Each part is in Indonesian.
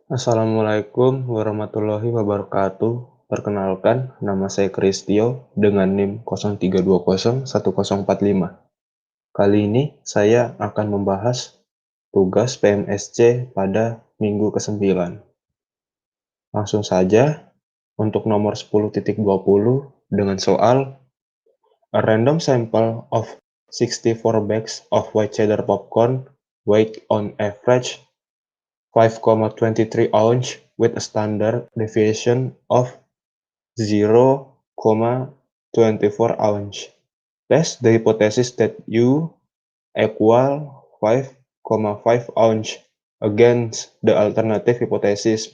Assalamualaikum warahmatullahi wabarakatuh. Perkenalkan, nama saya Kristio dengan NIM 03201045. Kali ini saya akan membahas tugas PMSC pada minggu ke-9. Langsung saja, untuk nomor 10.20 dengan soal A random sample of 64 bags of white cheddar popcorn weighed on average 5,23 ounce with a standard deviation of 0,24 ounce. Test the hypothesis that U equal 5,5 ounce against the alternative hypothesis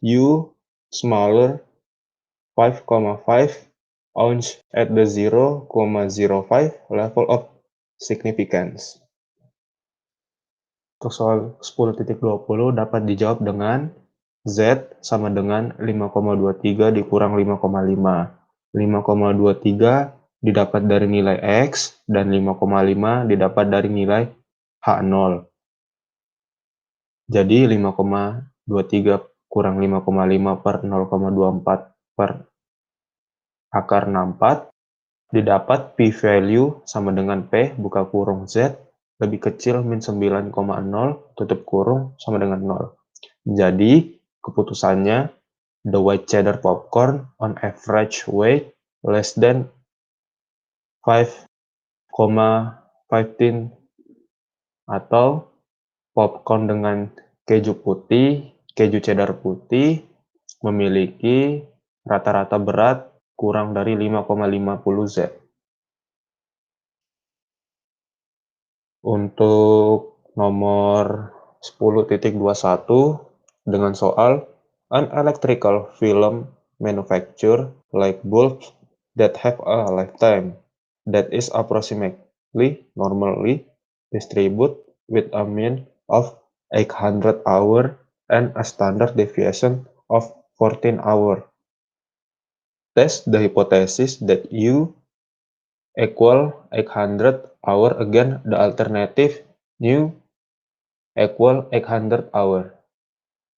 U smaller 5,5 ounce at the 0,05 level of significance. Untuk soal 10.20 dapat dijawab dengan Z sama dengan 5,23 dikurang 5,5. 5,23 didapat dari nilai X dan 5,5 didapat dari nilai H0. Jadi 5,23 kurang 5,5 per 0,24 per akar 64 didapat p-value sama dengan P buka kurung Z lebih kecil min 9,0 tutup kurung sama dengan 0. Jadi, keputusannya, the white cheddar popcorn on average weight less than 5,15 atau popcorn dengan keju putih, keju cheddar putih memiliki rata-rata berat kurang dari 5,50 Z. Untuk nomor 10.21 dengan soal an electrical film manufacture light bulbs that have a lifetime that is approximately normally distributed with a mean of 800 hours and a standard deviation of 14 hours. Test the hypothesis that U equal 800 hour again the alternative new equal 800 hour.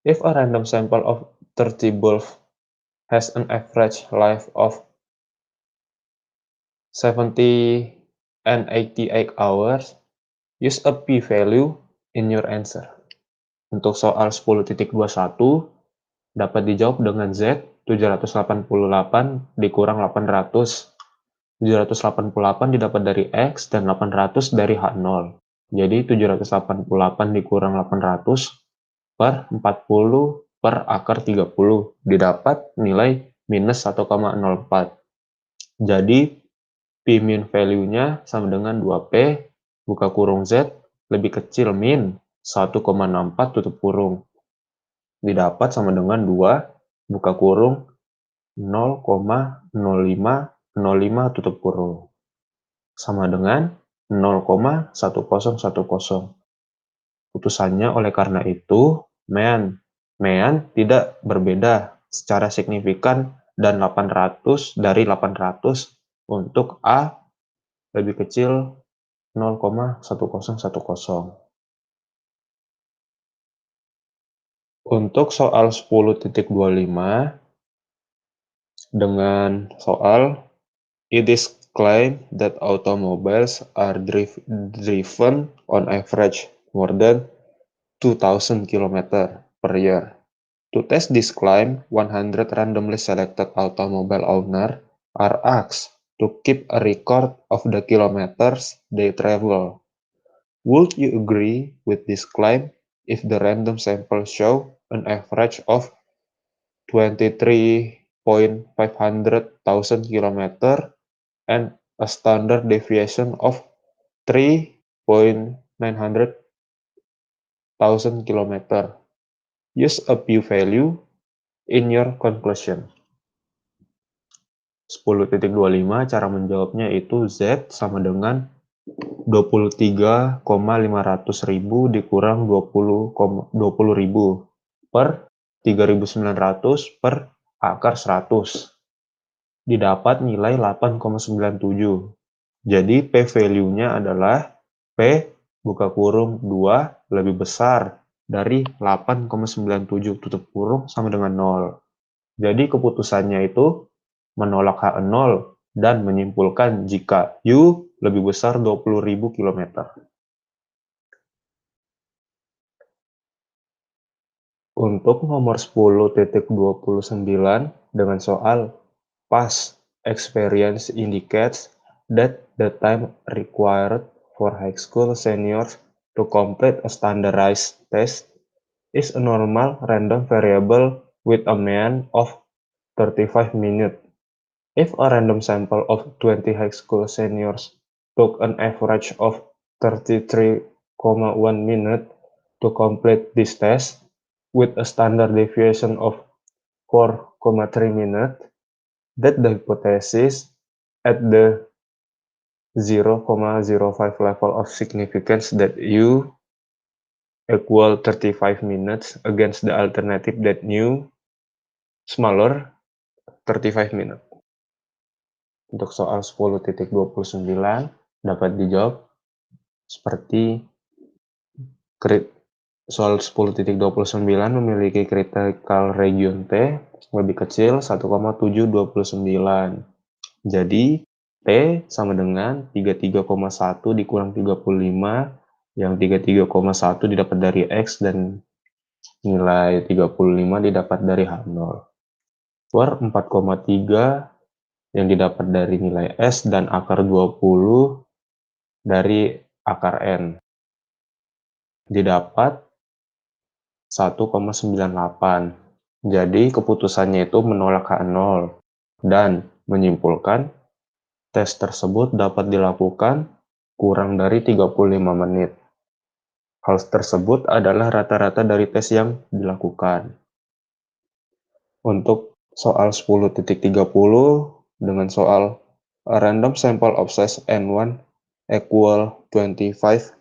If a random sample of 30 bulbs has an average life of 70 and 88 hours, use a p-value in your answer. Untuk soal 10.21 dapat dijawab dengan Z 788 dikurang 800. 788 didapat dari X dan 800 dari H0. Jadi 788 dikurang 800 per 40 per akar 30 didapat nilai minus 1,04. Jadi P min value-nya sama dengan 2P buka kurung Z lebih kecil min 1,64 tutup kurung. Didapat sama dengan 2 buka kurung 0,05 tutup kurung sama dengan 0,1010. Putusannya oleh karena itu mean tidak berbeda secara signifikan dan 800 dari 800 untuk A lebih kecil 0,1010. Untuk soal 10.25 dengan soal it is claimed that automobiles are driven on average more than 2,000 km per year. To test this claim, 100 randomly selected automobile owners are asked to keep a record of the kilometers they travel. Would you agree with this claim if the random sample show an average of 23,500,000 km and a standard deviation of 3,900,000 km? Use a p-value in your conclusion. 10.25 cara menjawabnya itu Z sama dengan 23,500.000 dikurang 20.000 per 3.900 per akar 100. Didapat nilai 8,97. Jadi P value-nya adalah P buka kurung 2 lebih besar dari 8,97 tutup kurung sama dengan 0. Jadi keputusannya itu menolak H0 dan menyimpulkan jika U lebih besar 20.000 km. Untuk nomor 10.29 dengan soal past experience indicates that the time required for high school seniors to complete a standardized test is a normal random variable with a mean of 35 minutes. If a random sample of 20 high school seniors took an average of 33,1 minutes to complete this test, with a standard deviation of 4,3 minutes, that the hypothesis at the 0,05 level of significance that U equal 35 minutes against the alternative that U smaller 35 minutes. Untuk soal 10.29 dapat dijawab seperti soal 10.29 memiliki critical region T lebih kecil 1,729. Jadi T sama dengan 33,1 dikurang 35, yang 33,1 didapat dari X dan nilai 35 didapat dari H0. Per 4,3 yang didapat dari nilai S dan akar 20 dari akar N. Didapat 1,98. Jadi keputusannya itu menolak H0 dan menyimpulkan tes tersebut dapat dilakukan kurang dari 35 menit. Hal tersebut adalah rata-rata dari tes yang dilakukan. Untuk soal 10.30 dengan soal a random sample of size N1 equal 25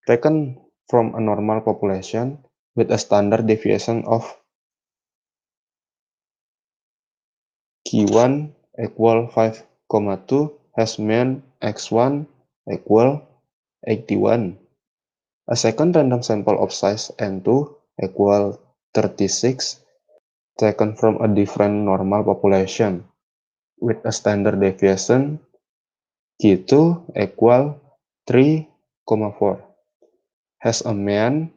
taken from a normal population with a standard deviation of Q1 equal 5,2 has mean X1 equal 81. A second random sample of size N2 equal 36 taken from a different normal population with a standard deviation Q2 equal 3,4 has a mean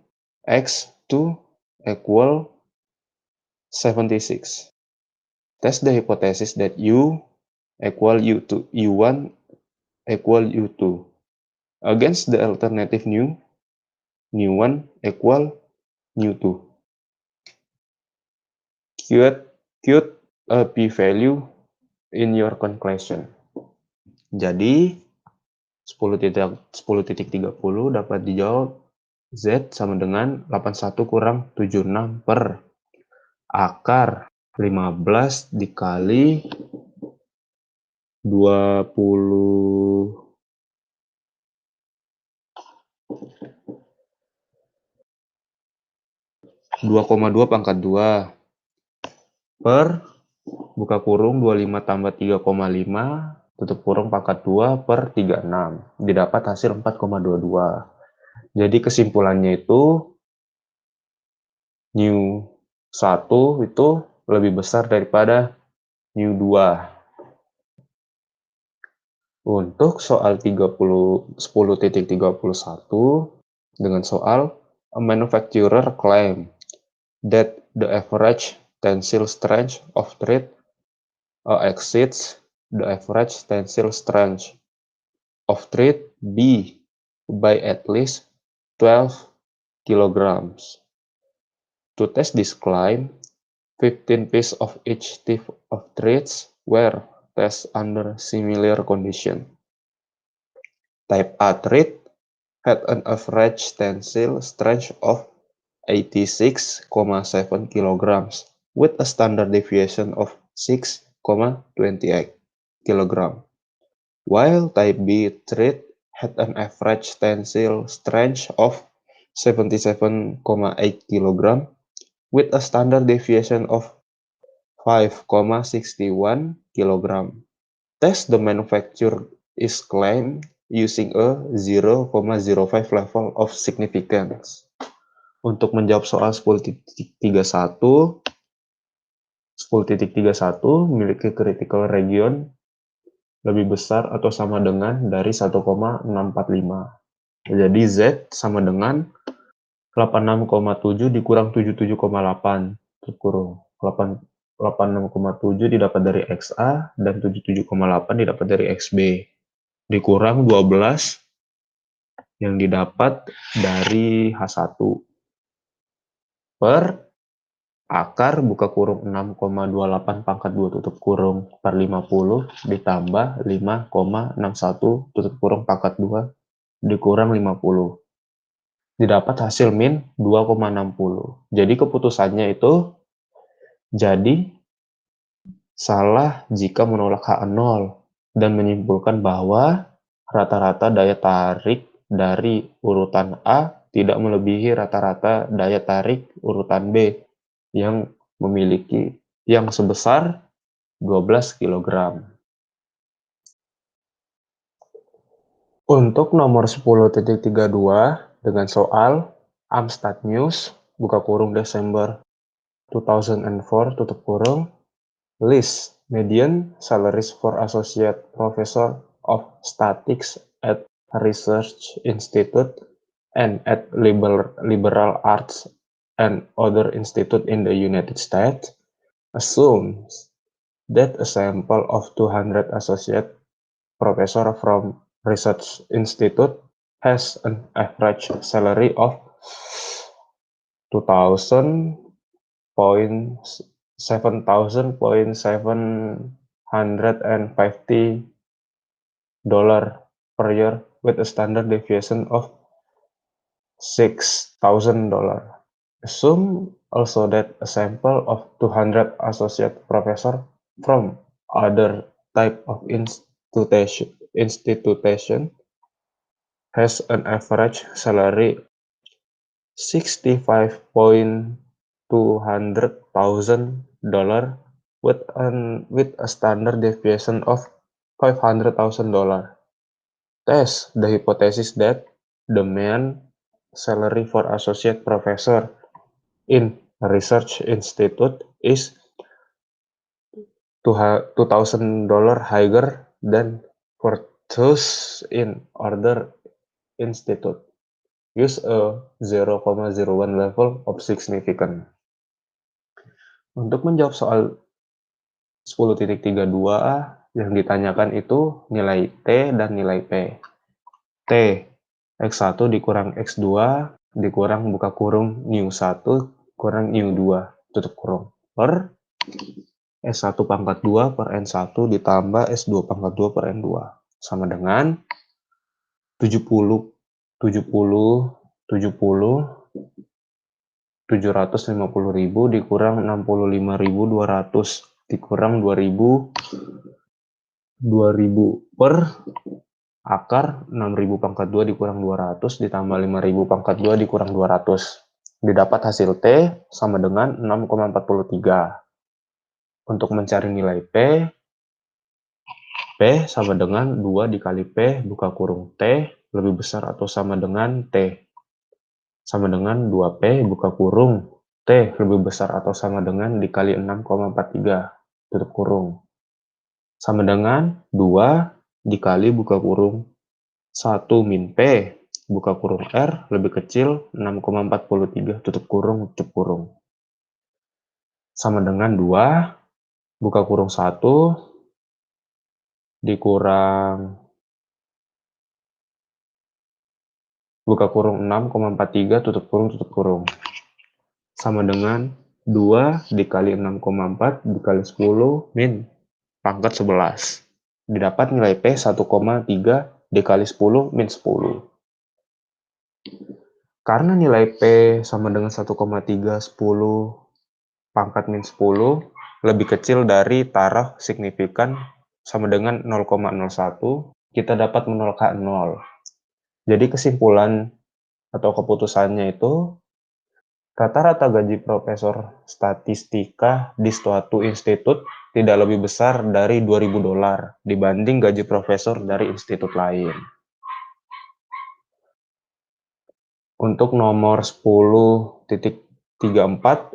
X2 equal 76. Test the hypothesis that U equal U2, U1 equal U2 against the alternative Nu1 equal Nu2. Quote a p-value in your conclusion. Jadi 10.30 dapat dijawab Z sama dengan 81 kurang 76 per akar 15 dikali 2,2 pangkat 2 per buka kurung 25 tambah 3,5 tutup kurung pangkat 2 per 36. Didapat hasil 4,22. Jadi kesimpulannya itu Nu1 itu lebih besar daripada Nu2. Untuk soal 10.31 dengan soal a manufacturer claim that the average tensile strength of thread exceeds the average tensile strength of thread B by at least 12 kilograms. To test this claim, 15 pieces of each type of threads were tested under similar conditions. Type A thread had an average tensile strength of 86,7 kilograms with a standard deviation of 6,28 kilograms, while type B thread had an average tensile strength of 77,8 kilograms with a standard deviation of 5,61 kilograms. Test the manufacturer is claimed using a 0,05 level of significance. Untuk menjawab soal 10.31 memiliki critical region lebih besar atau sama dengan dari 1,645. Jadi Z sama dengan 86,7 dikurang 77,8 tutup kurung. 86,7 didapat dari XA dan 77,8 didapat dari XB. Dikurang 12 yang didapat dari H1 per akar buka kurung 6,28 pangkat 2 tutup kurung per 50 ditambah 5,61 tutup kurung pangkat 2 dikurang 50. Didapat hasil min 2,60. Jadi keputusannya itu jadi salah jika menolak H0 dan menyimpulkan bahwa rata-rata daya tarik dari urutan A tidak melebihi rata-rata daya tarik urutan B yang memiliki yang sebesar 12 kg. Untuk nomor 10.32 dengan soal Amstad News, buka kurung Desember 2004, tutup kurung, list median salaries for associate professor of statistics at Research Institute and at liberal arts and other institute in the United States assumes that a sample of 200 associate professor from Research Institute has an average salary of 2,000 $7,750 per year with a standard deviation of $6,000. Assume also that a sample of 200 associate professors from other type of institution has an average salary $65,200 with a standard deviation of $500,000. Test the hypothesis that the mean salary for associate professor in a research institute is $2,000 higher than for those in other institute. Use a 0,01 level of significance. Untuk menjawab soal 10.32 yang ditanyakan itu nilai T dan nilai P. T, X1 dikurang X2 dikurang buka kurung nu1 kurang nu2 tutup kurung per S1 pangkat 2 per N1 ditambah S2 pangkat 2 per N2 sama dengan 70 750.000 dikurang 65.200 dikurang 2.000 per akar 6.000 pangkat 2 dikurang 200 ditambah 5.000 pangkat 2 dikurang 200. Didapat hasil T sama dengan 6,43. Untuk mencari nilai P sama dengan 2 dikali P buka kurung T lebih besar atau sama dengan T. Sama dengan 2P buka kurung T lebih besar atau sama dengan dikali 6,43 tutup kurung. Sama dengan 2 dikali buka kurung 1 min P buka kurung R lebih kecil 6,43 tutup kurung. Sama dengan 2 buka kurung 1 dikurang buka kurung 6,43 tutup kurung. Sama dengan 2 dikali 6,4 dikali 10 min pangkat 11. Didapat nilai P 1,3 dikali 10 min 10. Karena nilai P sama dengan 1,3 10 pangkat min 10 lebih kecil dari taraf signifikan sama dengan 0,01, kita dapat menolak H0. Jadi kesimpulan atau keputusannya itu rata-rata gaji profesor statistika di suatu institut tidak lebih besar dari $2.000 dibanding gaji profesor dari institut lain. Untuk nomor 10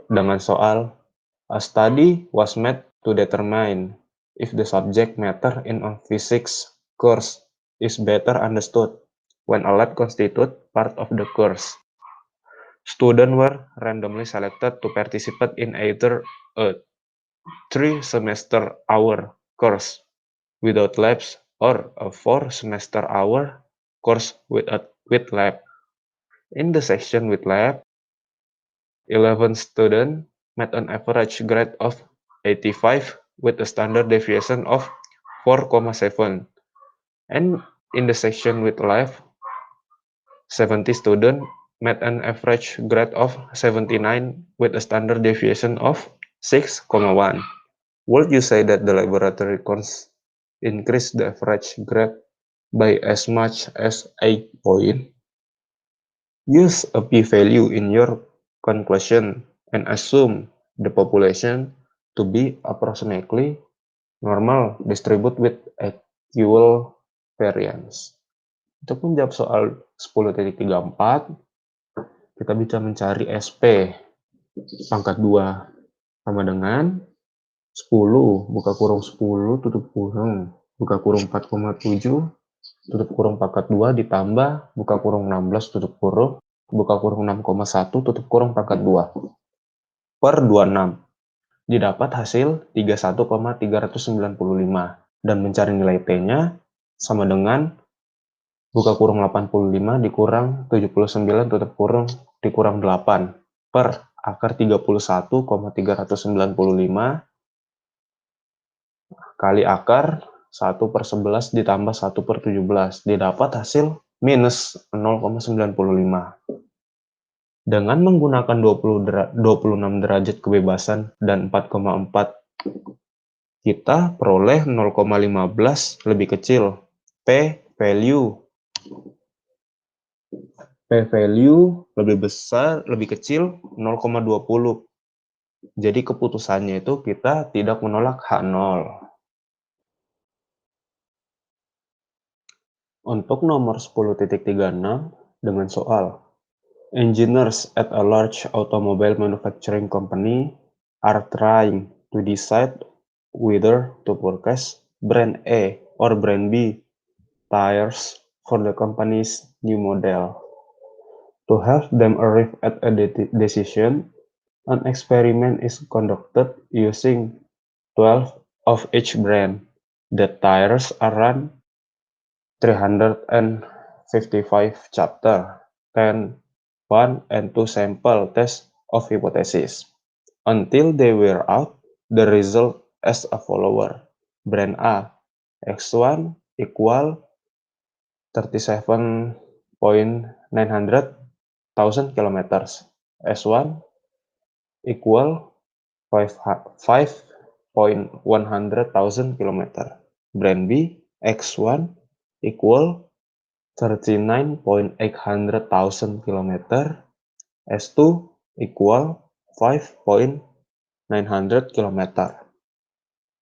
dengan soal a study was made to determine if the subject matter in a physics course is better understood when a lab constitute part of the course. Students were randomly selected to participate in either a 3-semester-hour course without labs or a 4-semester-hour course with lab. In the section with lab, 11 students met an average grade of 85 with a standard deviation of 4,7. And in the section with lab, 70 students met an average grade of 79 with a standard deviation of 6,1. Would you say that the laboratory course increased the average grade by as much as 8 points? Use a p-value in your conclusion and assume the population to be approximately normal distributed with equal variance. Untuk menjawab soal 10.34, kita bisa mencari SP pangkat 2 sama dengan 10 buka kurung 10 tutup kurung buka kurung 4,7 tutup kurung pangkat 2 ditambah buka kurung 16 tutup kurung buka kurung 6,1 tutup kurung pangkat 2 per 26. Didapat hasil 31,395 dan mencari nilai T-nya sama dengan buka kurung 85 dikurang 79 tutup kurung dikurang 8 per akar 31,395 kali akar 1/11 ditambah 1/17 didapat hasil minus 0,95. Dengan menggunakan 26 derajat kebebasan dan 4,4 kita peroleh 0,15 lebih kecil. P-value lebih besar, lebih kecil 0,20. Jadi keputusannya itu kita tidak menolak H0. Untuk nomor 10.36 dengan soal engineers at a large automobile manufacturing company are trying to decide whether to purchase brand A or brand B tires for the company's new model. To help them arrive at a decision, an experiment is conducted using 12 of each brand. The tires are run 355 chapter, 10, 1 and 2 sample test of hypothesis. Until they wear out, the result as a follower. Brand A, X1 equal 37.900,000 kilometers. S1 equal 5.100,000 kilometer. Brand B, X1 equal 39.800,000 kilometer. S2 equal 5.900 kilometer.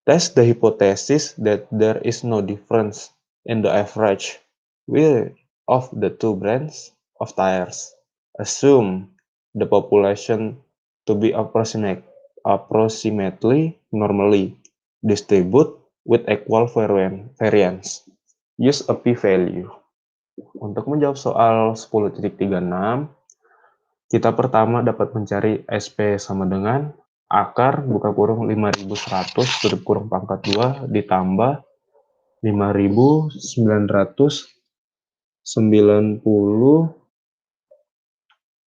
Test the hypothesis that there is no difference in the average weight of the two brands of tires. Assume the population to be approximately normally distributed with equal variance. Use a p-value. Untuk menjawab soal 10.36, kita pertama dapat mencari SP sama dengan akar buka kurung 5100 tutup kurung pangkat 2 ditambah 5990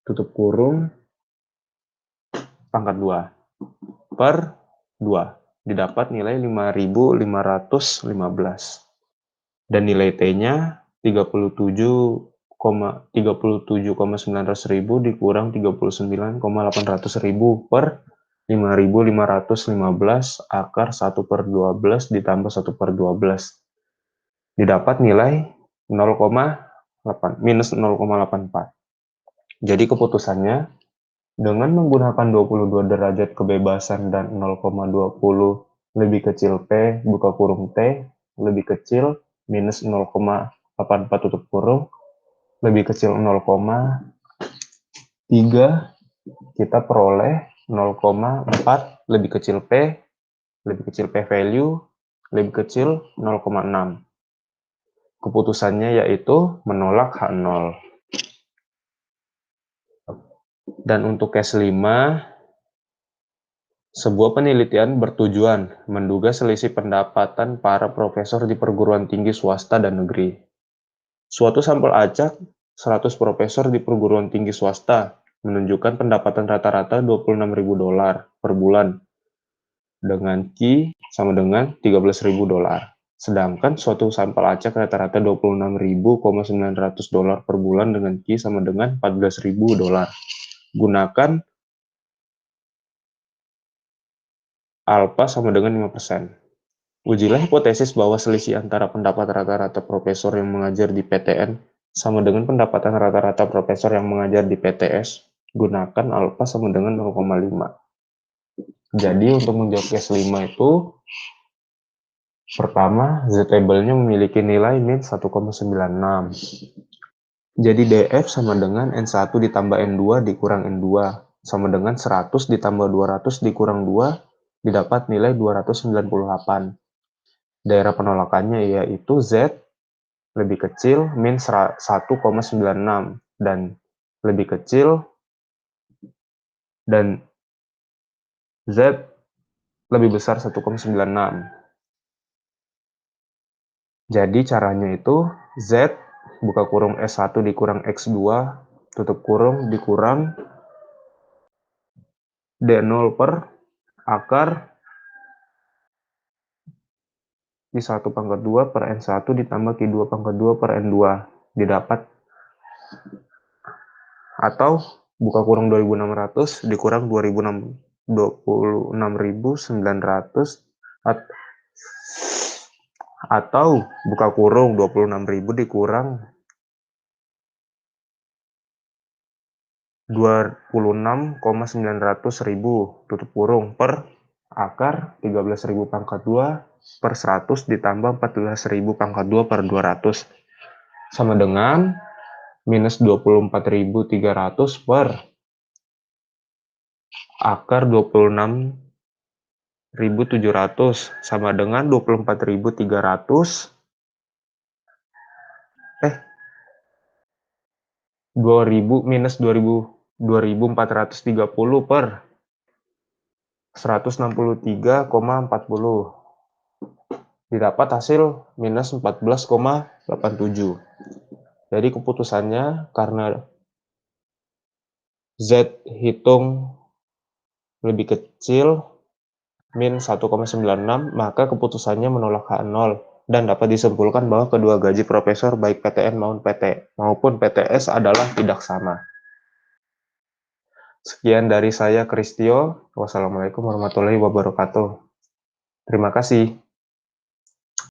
tutup kurung pangkat 2 per 2. Didapat nilai 5515. Dan nilai T-nya 37,900.000 dikurang 39,800.000 per 5515 akar 1/12 ditambah 1/12. Didapat nilai minus 0,84. Jadi keputusannya, dengan menggunakan 22 derajat kebebasan dan 0,20 lebih kecil P buka kurung T lebih kecil minus 0,84 tutup kurung lebih kecil 0,3 kita peroleh 0,4 lebih kecil P value, lebih kecil 0,6. Keputusannya yaitu menolak H0. Dan untuk case 5, sebuah penelitian bertujuan menduga selisih pendapatan para profesor di perguruan tinggi swasta dan negeri. Suatu sampel acak 100 profesor di perguruan tinggi swasta menunjukkan pendapatan rata-rata $26.000 per bulan dengan Q sama dengan $13.000. Sedangkan suatu sampel acak rata-rata $26.900 per bulan dengan Q sama dengan $14.000. Gunakan alfa sama dengan 5%. Ujilah hipotesis bahwa selisih antara pendapat rata-rata profesor yang mengajar di PTN sama dengan pendapatan rata-rata profesor yang mengajar di PTS. Gunakan alfa sama dengan 0,5. Jadi untuk menjawab case 5 itu, pertama, Z-able-nya memiliki nilai min 1,96. Jadi DF sama dengan N1 ditambah N2 dikurang N2 sama dengan 100 ditambah 200 dikurang 2 didapat nilai 298. Daerah penolakannya yaitu Z lebih kecil min 1,96 dan lebih kecil dan Z lebih besar 1,96. Jadi caranya itu Z buka kurung S1 dikurang X2 tutup kurung dikurang D0 per akar Q1 pangkat 2 per N1 ditambah Q2 pangkat 2 per N2 didapat, atau buka kurung 2600 dikurang 26.900 atau buka kurung 26.000 dikurang 26,900.000 tutup kurung per akar 13.000 pangkat 2 per 100 ditambah 14.000 pangkat 2 per 200 sama dengan minus 24.300 per akar 26.700 sama dengan 24.300 minus 2.430 per 163,40 didapat hasil minus 14,87. Jadi keputusannya karena Z hitung lebih kecil min 1,96 maka keputusannya menolak H0 dan dapat disimpulkan bahwa kedua gaji profesor baik PTN maupun PTS adalah tidak sama. Sekian dari saya, Kristio. Wassalamualaikum warahmatullahi wabarakatuh. Terima kasih.